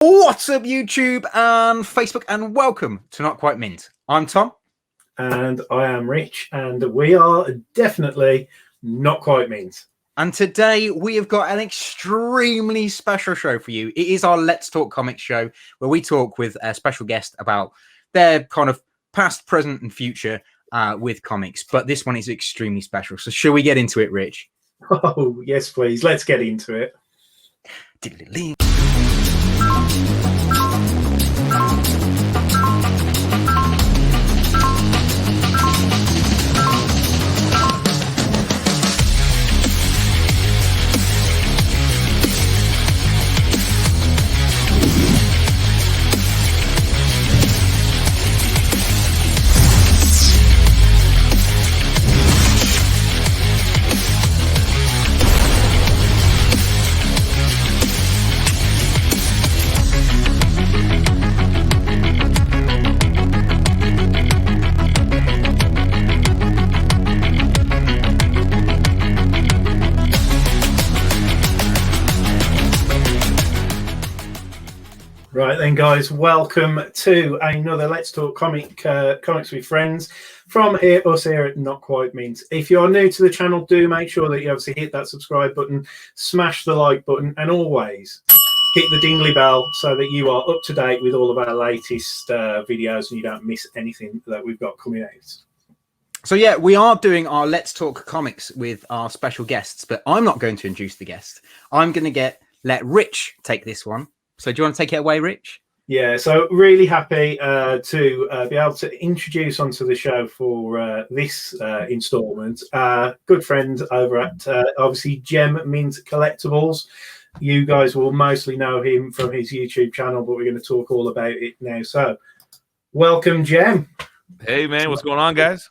What's up, YouTube and Facebook, and welcome to Not Quite Mint. I'm Tom. And I am Rich, and we are definitely not quite mint. And today we have got an extremely special show for you. It is our Let's Talk Comics show, where we talk with a special guest about their kind of past, present, and future with comics. But this one is extremely special. So shall we get into it, Rich? Oh, yes, please. Let's get into it. Right then, guys, welcome to another Let's Talk Comics with Friends from us here at Not Quite Mint. If you are new to the channel, do make sure that you obviously hit that subscribe button, smash the like button, and always hit the dingly bell so that you are up to date with all of our latest videos and you don't miss anything that we've got coming out. So yeah, we are doing our Let's Talk Comics with our special guests, but I'm not going to introduce the guest. I'm going to let Rich take this one. So do you want to take it away, Rich? Yeah, so really happy to be able to introduce onto the show for this instalment good friend over at obviously Gem Mint Collectibles. You guys will mostly know him from his YouTube channel, but we're going to talk all about it now. So welcome, Gem. Hey, man, what's going on, guys?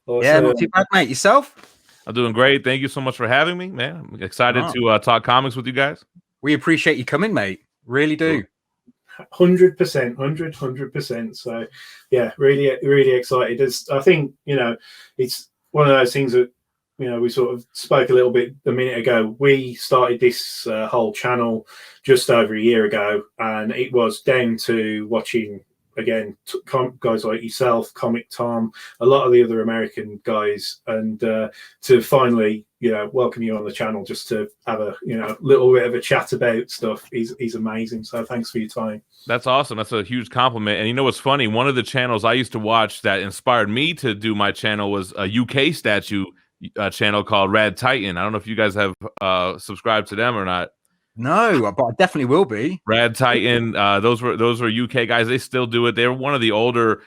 Awesome. Yeah, not too bad, mate. Yourself? I'm doing great. Thank you so much for having me, man. I'm excited to talk comics with you guys. We appreciate you coming, mate. Really do. 100%, 100%. So yeah, really excited. I think, it's one of those things that, we sort of spoke a little bit a minute ago. We started this whole channel just over a year ago, and it was down to watching, again, guys like yourself, Comic Tom, a lot of the other American guys, and to finally, welcome you on the channel just to have a, little bit of a chat about stuff is amazing. So thanks for your time. That's awesome. That's a huge compliment. And you know what's funny? One of the channels I used to watch that inspired me to do my channel was a UK statue channel called Rad Titan. I don't know if you guys have subscribed to them or not. No, but I definitely will be. Rad Titan, those were UK guys. They still do it. They're one of the older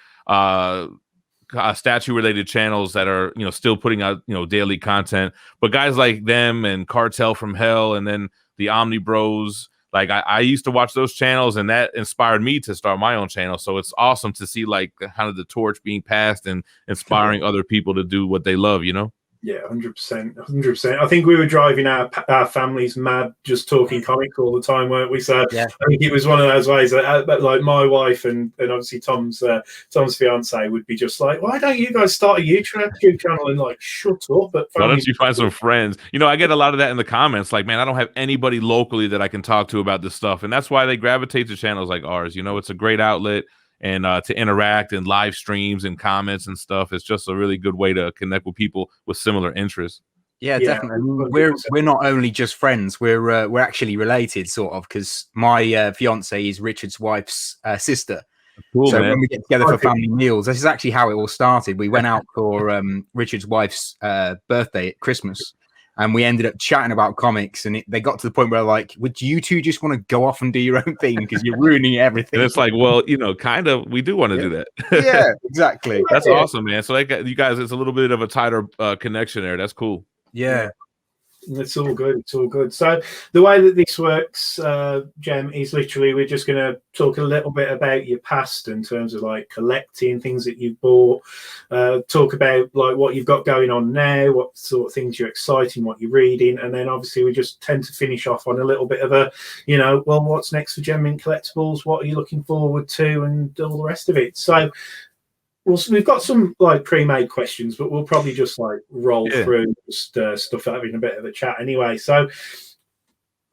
statue related channels that are still putting out daily content. But guys like them and Cartel from Hell, and then the Omni Bros, like I used to watch those channels, and that inspired me to start my own channel. So it's awesome to see like kind of the torch being passed and inspiring other people to do what they love. Yeah, 100%, 100%. I think we were driving our families mad just talking comics all the time, weren't we? So yeah. I think it was one of those ways that, like, my wife and obviously Tom's fiance would be just like, why don't you guys start a YouTube channel? And like, shut up. But why don't you find some friends? I get a lot of that in the comments. Like, man, I don't have anybody locally that I can talk to about this stuff. And that's why they gravitate to channels like ours. It's a great outlet. And to interact and live streams and comments and stuff. It's just a really good way to connect with people with similar interests. Yeah, definitely. We're not only just friends. We're actually related, sort of, because my fiance is Richard's wife's sister. Cool, so man. When we get together for family meals, this is actually how it all started. We went out for Richard's wife's birthday at Christmas. And we ended up chatting about comics, and they got to the point where, like, would you two just want to go off and do your own thing because you're ruining everything? And it's like, well, kind of, we do want to do that. Yeah, exactly. That's awesome, man. So, like, you guys, it's a little bit of a tighter connection there. That's cool. Yeah. It's all good. It's all good. So the way that this works, Gem, is literally we're just going to talk a little bit about your past in terms of like collecting things that you've bought, talk about like what you've got going on now, what sort of things you're exciting, what you're reading, and then obviously we just tend to finish off on a little bit of a, well, what's next for Gem Mint Collectibles? What are you looking forward to, and all the rest of it. So we've got some like pre-made questions, but we'll probably just like roll through just stuff, having a bit of a chat anyway. So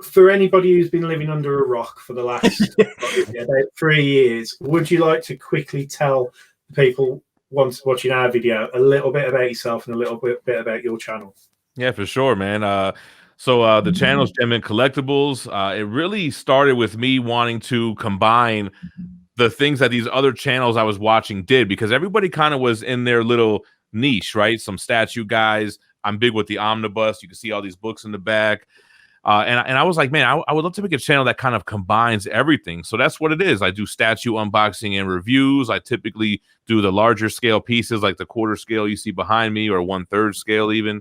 for anybody who's been living under a rock for the last about 3 years, would you like to quickly tell people once watching our video a little bit about yourself and a little bit about your channel? Yeah, for sure, man. So the channel's Gem Mint Collectibles. It really started with me wanting to combine the things that these other channels I was watching did, because everybody kind of was in their little niche, right? Some statue guys. I'm big with the omnibus. You can see all these books in the back. And I was like, man, I would love to make a channel that kind of combines everything. So that's what it is. I do statue unboxing and reviews. I typically do the larger scale pieces, like the quarter scale you see behind me, or 1/3 scale even.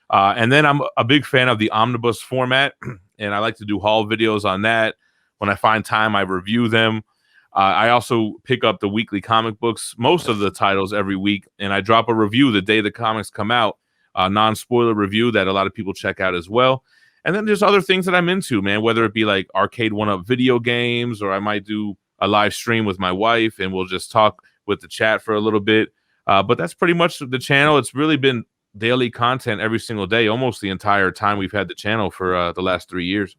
And then I'm a big fan of the omnibus format, and I like to do haul videos on that. When I find time, I review them. I also pick up the weekly comic books, most of the titles every week, and I drop a review the day the comics come out, a non-spoiler review that a lot of people check out as well. And then there's other things that I'm into, man, whether it be like arcade one-up video games, or I might do a live stream with my wife, and we'll just talk with the chat for a little bit. But that's pretty much the channel. It's really been daily content every single day, almost the entire time we've had the channel for the last 3 years.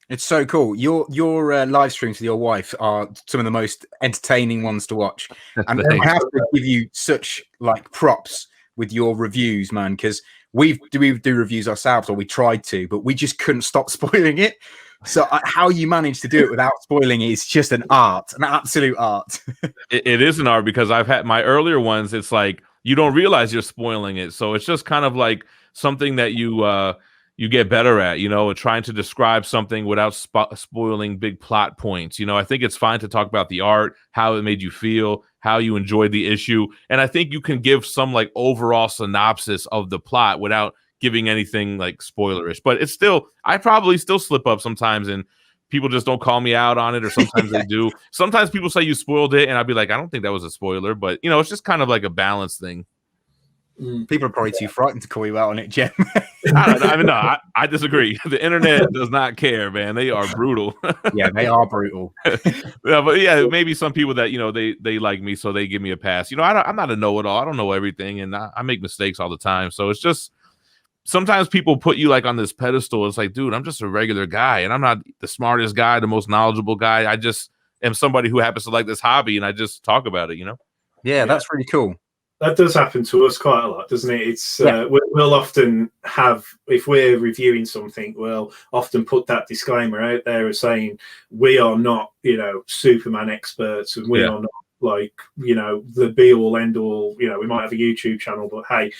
It's so cool. Your live streams with your wife are some of the most entertaining ones to watch. And I have to give you such like props with your reviews, man, because we do reviews ourselves, or we tried to, but we just couldn't stop spoiling it. So how you manage to do it without spoiling it is just an art, an absolute art. It is an art, because I've had my earlier ones. It's like you don't realize you're spoiling it. So it's just kind of like something that you get better at, you know, trying to describe something without spoiling big plot points. You know, I think it's fine to talk about the art, how it made you feel, how you enjoyed the issue. And I think you can give some like overall synopsis of the plot without giving anything like spoilerish. But it's still, I probably still slip up sometimes, and people just don't call me out on it, or sometimes they do. Sometimes people say you spoiled it, and I'd be like, I don't think that was a spoiler. But, you know, it's just kind of like a balance thing. People are probably too frightened to call you out on it, Gem. I disagree. The internet does not care, man. They are brutal. Yeah, they are brutal. Yeah, but yeah, maybe some people that, you know, they like me, so they give me a pass. You know, I'm not a know-it-all. I don't know everything, and I make mistakes all the time. So it's just sometimes people put you like on this pedestal. It's like, dude, I'm just a regular guy, and I'm not the smartest guy, the most knowledgeable guy. I just am somebody who happens to like this hobby, and I just talk about it, you know? Yeah, that's really cool. That does happen to us quite a lot, doesn't it? It's we'll often have, if we're reviewing something, we'll often put that disclaimer out there as saying we are not, you know, Superman experts, and we are not like, you know, the be all end all. You know, we might have a YouTube channel, but hey,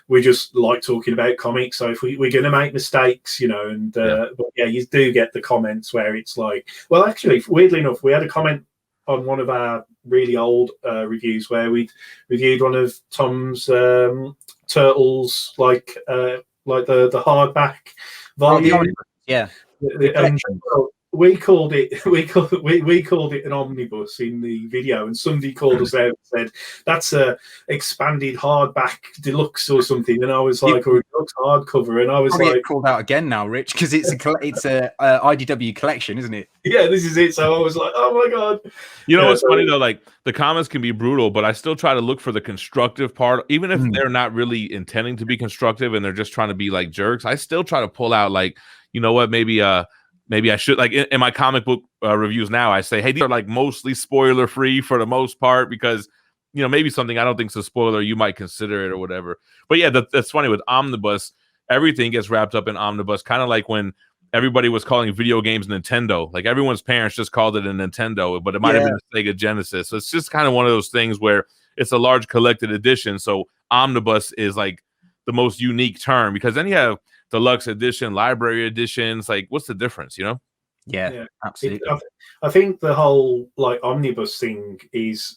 we just like talking about comics. So if we're going to make mistakes, you know, and but yeah, you do get the comments where it's like, well, actually, weirdly enough, we had a comment on one of our really old reviews where we reviewed one of Tom's Turtles, like the hardback volume. We called it an omnibus in the video, and somebody called us out and said that's a expanded hardback deluxe or something, and I was like, or a deluxe hardcover, and I was like, called out again now, Rich, because it's a IDW collection, isn't it? Yeah, this is it. So I was like, oh my god. You know what's funny though? Like the comments can be brutal, but I still try to look for the constructive part, even if they're not really intending to be constructive and they're just trying to be like jerks. I still try to pull out like, you know what, maybe I should, like in my comic book reviews now, I say, hey, these are like mostly spoiler free for the most part, because, you know, maybe something I don't think is a spoiler, you might consider it or whatever. But yeah, that's funny with Omnibus. Everything gets wrapped up in Omnibus, kind of like when everybody was calling video games Nintendo. Like everyone's parents just called it a Nintendo, but it might have been a Sega Genesis. So it's just kind of one of those things where it's a large collected edition. So Omnibus is like the most unique term, because then you have deluxe edition, library editions. Like, what's the difference, you know? Yeah, absolutely. I think the whole like omnibus thing is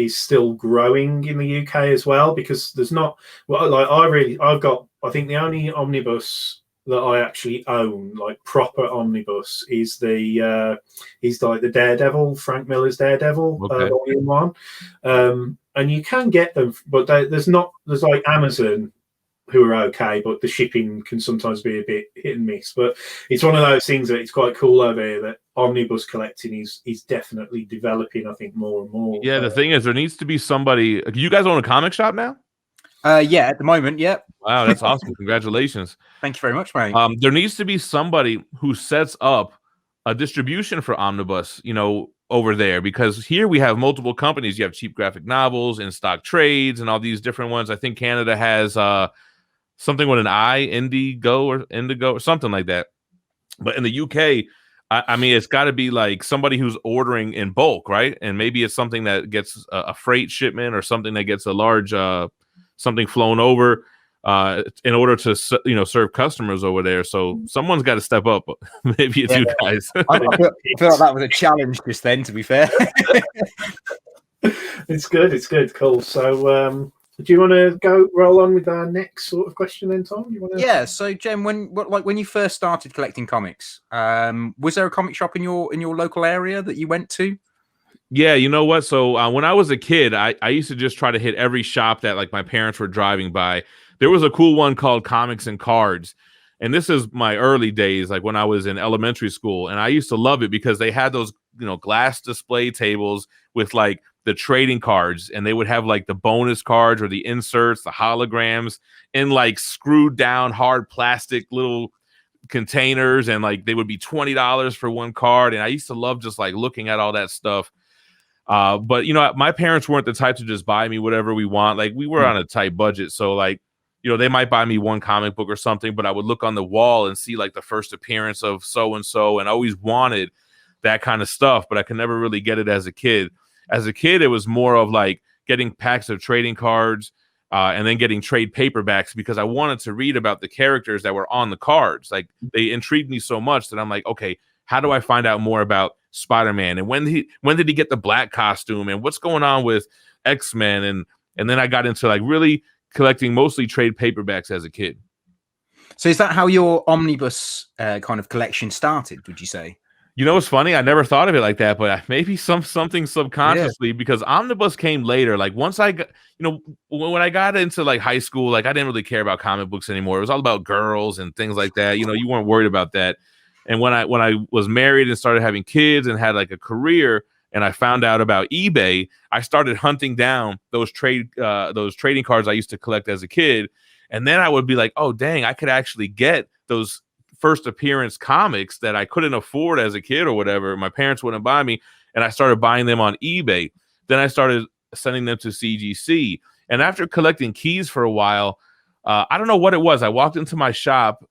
still growing in the UK as well, because there's not, well, like I think the only omnibus that I actually own, like proper omnibus, is the Daredevil, Frank Miller's Daredevil, volume 1. And you can get them, but there's like Amazon, who are okay, but the shipping can sometimes be a bit hit and miss. But it's one of those things that it's quite cool over here that omnibus collecting is definitely developing, I think, more and more. Yeah, the thing is, there needs to be somebody. You guys own a comic shop now? Yeah, at the moment, yeah. Wow, that's awesome. Congratulations. Thank you very much, mate. There needs to be somebody who sets up a distribution for Omnibus, over there, because here we have multiple companies. You have Cheap Graphic Novels, In Stock Trades, and all these different ones. I think Canada has something with an I, Indigo or something like that. But in the UK, I mean, it's got to be like somebody who's ordering in bulk, right? And maybe it's something that gets a freight shipment or something that gets a large something flown over in order to serve customers over there. So someone's got to step up. Maybe it's you guys. I feel like that was a challenge just then, to be fair. It's good. Cool. So do you want to roll on with our next sort of question then, Tom? Yeah. So, Gem, when you first started collecting comics, was there a comic shop in your local area that you went to? Yeah, you know what? So when I was a kid, I used to just try to hit every shop that like my parents were driving by. There was a cool one called Comics and Cards. And this is my early days, like when I was in elementary school. And I used to love it because they had those, glass display tables with like the trading cards. And they would have like the bonus cards or the inserts, the holograms in like screwed down hard plastic little containers. And like they would be $20 for one card. And I used to love just like looking at all that stuff. But, my parents weren't the type to just buy me whatever we want. Like we were on a tight budget. So like, they might buy me one comic book or something, but I would look on the wall and see like the first appearance of so-and-so, and I always wanted that kind of stuff, but I could never really get it as a kid. As a kid, it was more of like getting packs of trading cards and then getting trade paperbacks because I wanted to read about the characters that were on the cards. Like they intrigued me so much that I'm like, okay, how do I find out more about Spider-Man? And when did he get the black costume? And what's going on with X-Men? And then I got into like really collecting mostly trade paperbacks as a kid. So is that how your omnibus kind of collection started, would you say? It's funny. I never thought of it like that, but maybe something subconsciously because omnibus came later. Like once I got, when I got into like high school, like I didn't really care about comic books anymore. It was all about girls and things like that. You weren't worried about that. And when I was married and started having kids and had like a career, and I found out about eBay, I started hunting down those trading cards I used to collect as a kid. And then I would be like, oh, dang, I could actually get those first appearance comics that I couldn't afford as a kid or whatever. My parents wouldn't buy me. And I started buying them on eBay. Then I started sending them to CGC. And after collecting keys for a while, I don't know what it was. I walked into my shop.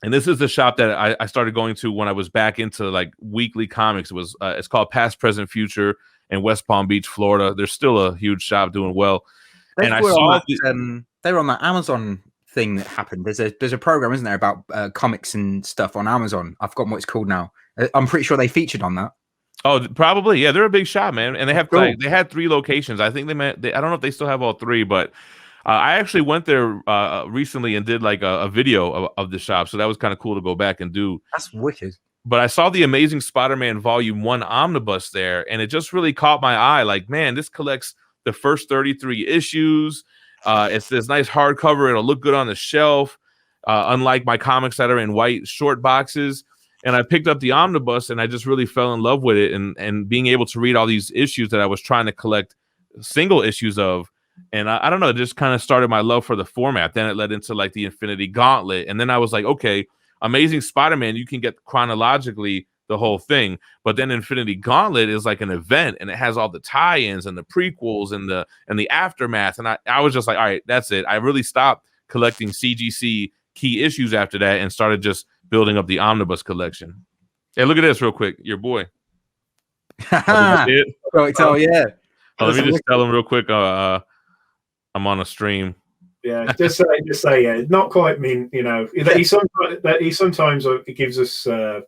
And this is the shop that I started going to when I was back into like weekly comics. It was it's called Past, Present, Future in West Palm Beach, Florida. There's still a huge shop doing well. They were on that Amazon thing that happened. There's a program, isn't there, about comics and stuff on Amazon? I've forgotten what it's called now. I'm pretty sure they featured on that. Oh, probably. Yeah, they're a big shop, man. And they have they had 3 locations. I think I don't know if they still have all 3, but I actually went there recently and did like a video of the shop. So that was kind of cool to go back and do. That's wicked. But I saw the Amazing Spider-Man Volume 1 omnibus there, and it just really caught my eye. Like, man, this collects the first 33 issues. It's this nice hardcover. It'll look good on the shelf, unlike my comics that are in white short boxes. And I picked up the omnibus, and I just really fell in love with it. And being able to read all these issues that I was trying to collect single issues of. And I don't know, it just kind of started my love for the format. Then it led into like the Infinity Gauntlet. And then I was like, okay, Amazing Spider-Man, you can get chronologically the whole thing. But then Infinity Gauntlet is like an event, and it has all the tie-ins and the prequels and the aftermath. And I was just like, all right, that's it. I really stopped collecting CGC key issues after that and started just building up the omnibus collection. Hey, look at this real quick. Your boy. Oh, yeah. Let me just tell him real quick. I'm on a stream. Yeah, just say, yeah, not quite mint. He sometimes gives us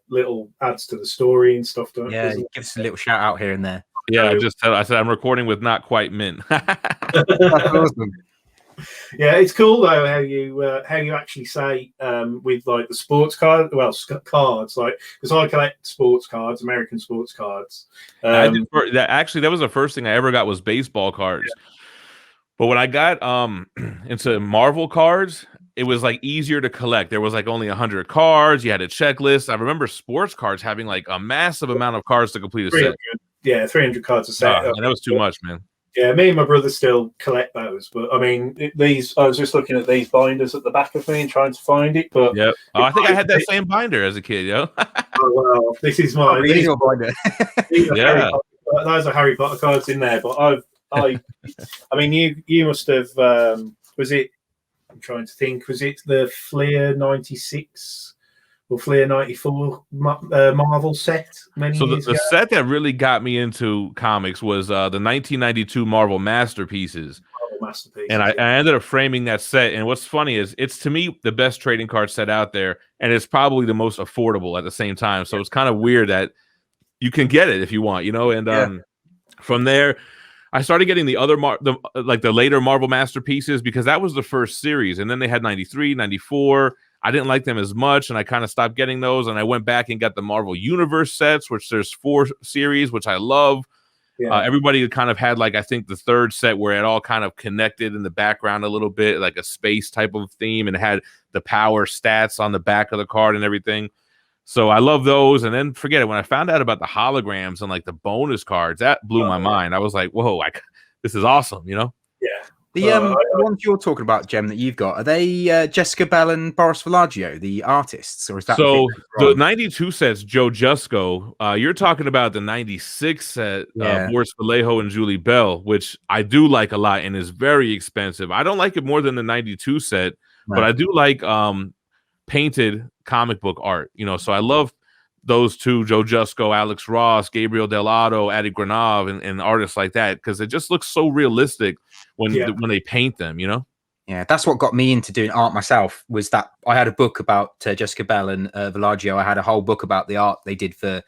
little adds to the story and stuff. Yeah, he gives us a little shout out here and there. Yeah, I said I'm recording with not quite mint. That's awesome. Yeah, it's cool though how you actually say with like the sports cards, like because I collect sports cards, American sports cards. That was the first thing I ever got was baseball cards. Yeah. But when I got into Marvel cards, it was like easier to collect. There was like only 100 cards. You had a checklist. I remember sports cards having like a massive amount of cards to complete a set. Yeah, 300 cards a set. And that was too much, man. Yeah, me and my brother still collect those, but I mean, I was just looking at these binders at the back of me and trying to find it. But yeah, I think I had that same binder as a kid, yo. Oh well, this is my these are Harry Yeah. Potter, those are Harry Potter cards in there. But I mean, you must have. Was it? I'm trying to think. Was it the Fleer '96 or Fleer '94 Marvel set? So the set that really got me into comics was the 1992 Marvel Masterpieces. And I ended up framing that set. And what's funny is it's, to me, the best trading card set out there, and it's probably the most affordable at the same time. So it's kind of weird that you can get it if you want, you know. And from there, I started getting the other the later Marvel Masterpieces, because that was the first series, and then they had 93, 94. I didn't like them as much, and I kind of stopped getting those. And I went back and got the Marvel Universe sets, which there's 4 series, which I love. Yeah. Everybody kind of had, like, I think the third set where it all kind of connected in the background a little bit, like a space type of theme, and it had the power stats on the back of the card and everything. So I love those. And then forget it, when I found out about the holograms and like the bonus cards, that blew my mind. I was like, whoa, this is awesome, you know? Yeah. The ones you're talking about, Gem, that you've got, are they Jessica Bell and Boris Villaggio, the artists, or is that so the 92 sets? Joe Jusko. You're talking about the 96 set, Boris Vallejo and Julie Bell, which I do like a lot and is very expensive. I don't like it more than the 92 set, but I do like painted comic book art. You know, so I love those two: Joe Jusko, Alex Ross, Gabriel Dell'Otto, Adi Granov, and artists like that, because it just looks so realistic when they paint them, you know? Yeah, that's what got me into doing art myself, was that I had a book about Jessica Bell and Villaggio. I had a whole book about the art they did for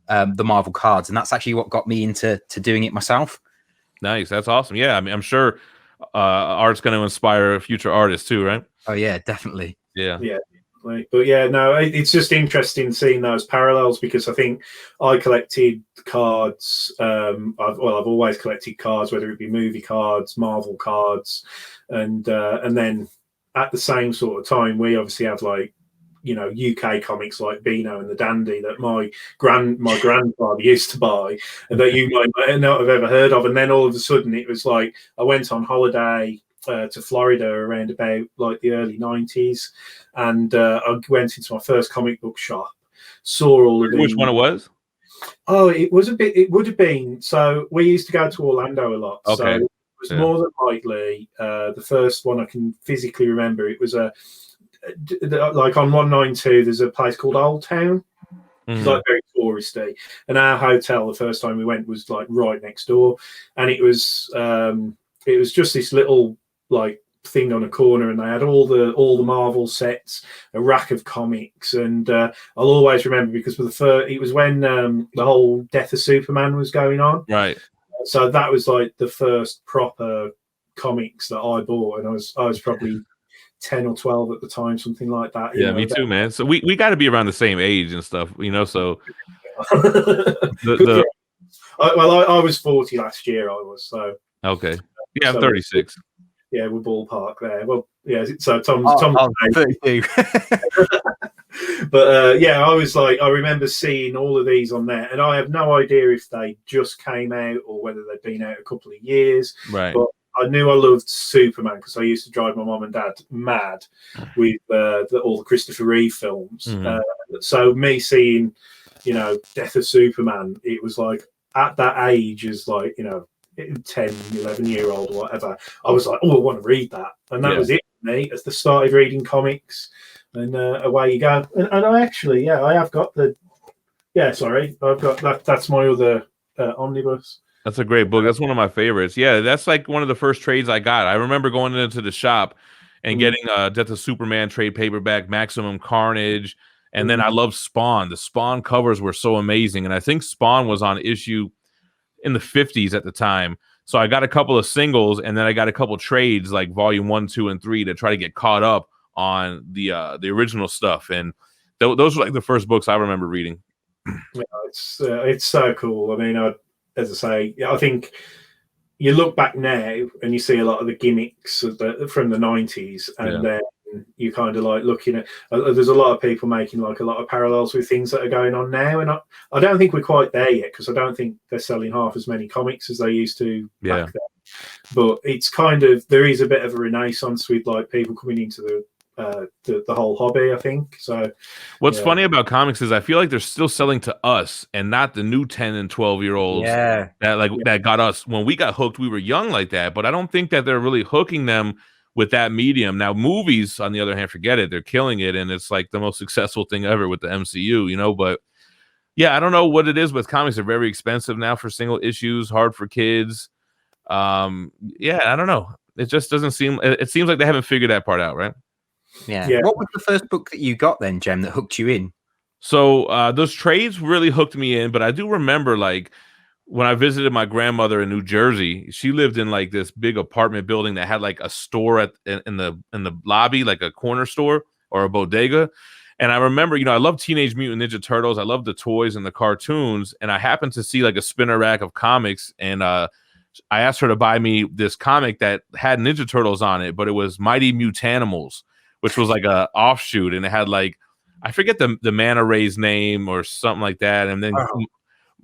the Marvel cards, and that's actually what got me into doing it myself. Nice. That's awesome. Yeah, I mean, I'm sure art's going to inspire future artists too, right? Oh, yeah, definitely. Yeah. Yeah. But yeah, no, it's just interesting seeing those parallels, because I think I collected cards. I've always collected cards, whether it be movie cards, Marvel cards, and then at the same sort of time, we obviously have, like, you know, UK comics like Beano and the Dandy that my grandfather used to buy, and that you might not have ever heard of. And then all of a sudden, it was like I went on holiday to Florida around about like the early 90s, and I went into my first comic book shop, saw all of these. Which one it was? Oh, it would have been, so we used to go to Orlando a lot. Okay. So it was more than likely the first one I can physically remember. It was like on 192, there's a place called Old Town. It's like very touristy, and our hotel the first time we went was like right next door, and it was just this little like thing on a corner, and they had all the Marvel sets, a rack of comics, and I'll always remember, because it was when the whole Death of Superman was going on, right? So that was like the first proper comics that I bought, and I was probably 10 or 12 at the time, something like that. Yeah, me too, man. So we got to be around the same age and stuff, you know. So I was 40 last year. I was, so okay. Yeah, I'm 36. Yeah, we're ballpark there. Well, yeah. So Tom's 32. But yeah, I remember seeing all of these on there, and I have no idea if they just came out or whether they've been out a couple of years. Right. But I knew I loved Superman because I used to drive my mom and dad mad with all the Christopher Reeve films. So me seeing, you know, Death of Superman, it was like at that age, as like, you know, 10, 11-year-old or whatever, I was like, oh, I want to read that. And that was it for me as I started reading comics, and away you go. And I actually, I have got I've got that. That's my other omnibus. That's a great book. That's one of my favorites. Yeah, that's like one of the first trades I got. I remember going into the shop and getting Death of Superman trade paperback, Maximum Carnage, and then I loved Spawn. The Spawn covers were so amazing, and I think Spawn was on issue in the 50s at the time. So I got a couple of singles, and then I got a couple trades like volume 1, 2, and 3 to try to get caught up on the original stuff. And those were like the first books I remember reading. Yeah, it's so cool. I mean, as I say, I think you look back now and you see a lot of the gimmicks from the 90s, and then you kind of like looking at there's a lot of people making like a lot of parallels with things that are going on now, and I don't think we're quite there yet, because I don't think they're selling half as many comics as they used to back then. but it's kind of, there is a bit of a renaissance with like people coming into the whole hobby, I think. So what's funny about comics is I feel like they're still selling to us and not the new 10 and 12-year-olds that got us. When we got hooked, we were young like that, but I don't think that they're really hooking them with that medium. Now, movies, on the other hand, forget it. They're killing it, and it's like the most successful thing ever with the MCU, you know? But yeah, I don't know what it is with comics. They're very expensive now for single issues, hard for kids. Yeah, I don't know. It just doesn't seem, it seems like they haven't figured that part out, right? Yeah. What was the first book that you got then, Gem, that hooked you in? So those trades really hooked me in, but I do remember like when I visited my grandmother in New Jersey, she lived in like this big apartment building that had like a store in the lobby, like a corner store or a bodega. And I remember, I love Teenage Mutant Ninja Turtles. I love the toys and the cartoons. And I happened to see like a spinner rack of comics. And I asked her to buy me this comic that had Ninja Turtles on it, but it was Mighty Mutanimals, which was like a offshoot. And it had like, I forget the Manta Ray's name or something like that. And then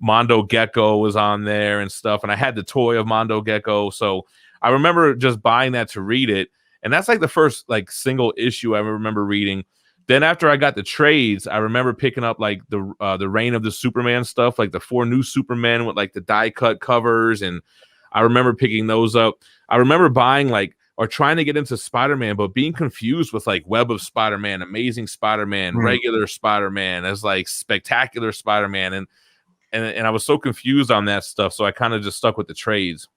Mondo Gecko was on there and stuff. And I had the toy of Mondo Gecko. So I remember just buying that to read it. And that's like the first like single issue I remember reading. Then after I got the trades, I remember picking up like the Reign of the Superman stuff, like the 4 new Supermen with like the die cut covers. And I remember picking those up. I remember buying like, or trying to get into Spider-Man, but being confused with like Web of Spider-Man, Amazing Spider-Man, regular Spider-Man as like Spectacular Spider-Man. And I was so confused on that stuff. So I kind of just stuck with the trades.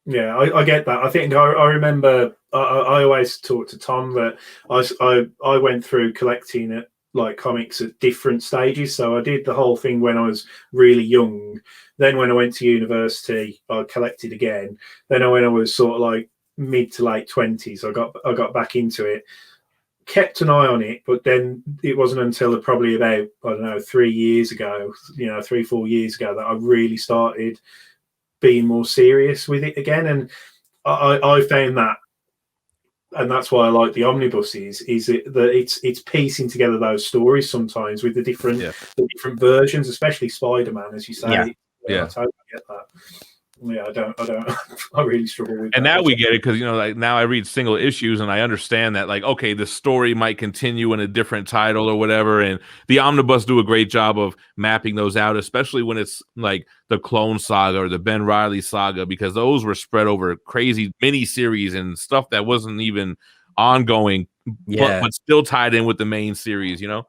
Yeah, I get that. I think I remember I always talk to Tom that I went through collecting it like comics at different stages. So I did the whole thing when I was really young. Then when I went to university, I collected again. Then when I was sort of like mid to late 20s, I got back into it. Kept an eye on it, but then it wasn't until probably about, I don't know, 3 years ago, 3-4 years ago, that I really started being more serious with it again. And I found that, and that's why I like the omnibuses, that it's piecing together those stories sometimes with the different versions, especially Spider-Man, as you say. Yeah, I totally get that. Yeah, I don't. I really struggle with. And now we get it because like now I read single issues and I understand that like okay, the story might continue in a different title or whatever, and the omnibus do a great job of mapping those out, especially when it's like the Clone Saga or the Ben Reilly Saga, because those were spread over crazy mini series and stuff that wasn't even ongoing, but still tied in with the main series. 100%.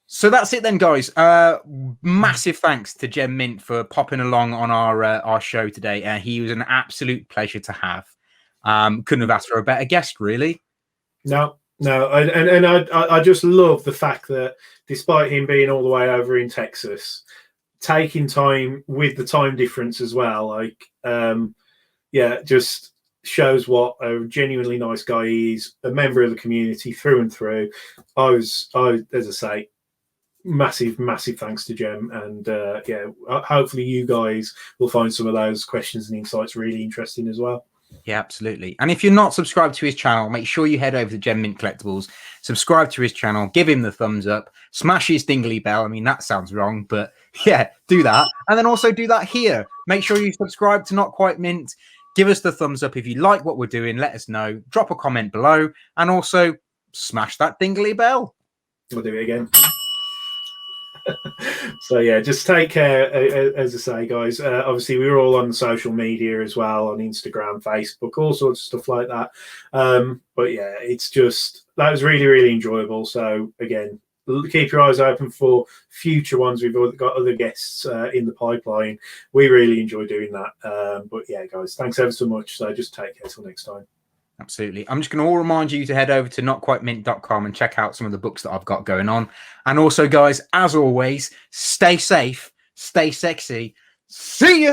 So that's it then, guys. Massive thanks to Gem Mint for popping along on our show today. He was an absolute pleasure to have. Couldn't have asked for a better guest, really. No. And I just love the fact that despite him being all the way over in Texas, taking time with the time difference as well, like, just shows what a genuinely nice guy he is, a member of the community through and through. As I say, massive thanks to Gem, and hopefully you guys will find some of those questions and insights really interesting as well. Yeah, absolutely. And if you're not subscribed to his channel, make sure you head over to Gem Mint Collectibles, subscribe to his channel, give him the thumbs up, smash his dingly bell. I mean, that sounds wrong, but yeah, do that. And then also do that here. Make sure you subscribe to Not Quite Mint. Give us the thumbs up if you like what we're doing. Let us know. Drop a comment below, and also smash that dingly bell. We'll do it again. So yeah, just take care. As I say, guys, obviously we're all on social media as well, on Instagram, Facebook, all sorts of stuff like that. But yeah, it's just, that was really enjoyable. So again, keep your eyes open for future ones. We've got other guests in the pipeline. We really enjoy doing that. But yeah, guys, thanks ever so much. So just take care till next time. Absolutely. I'm just going to all remind you to head over to notquitemint.com and check out some of the books that I've got going on. And also, guys, as always, stay safe, stay sexy. See ya!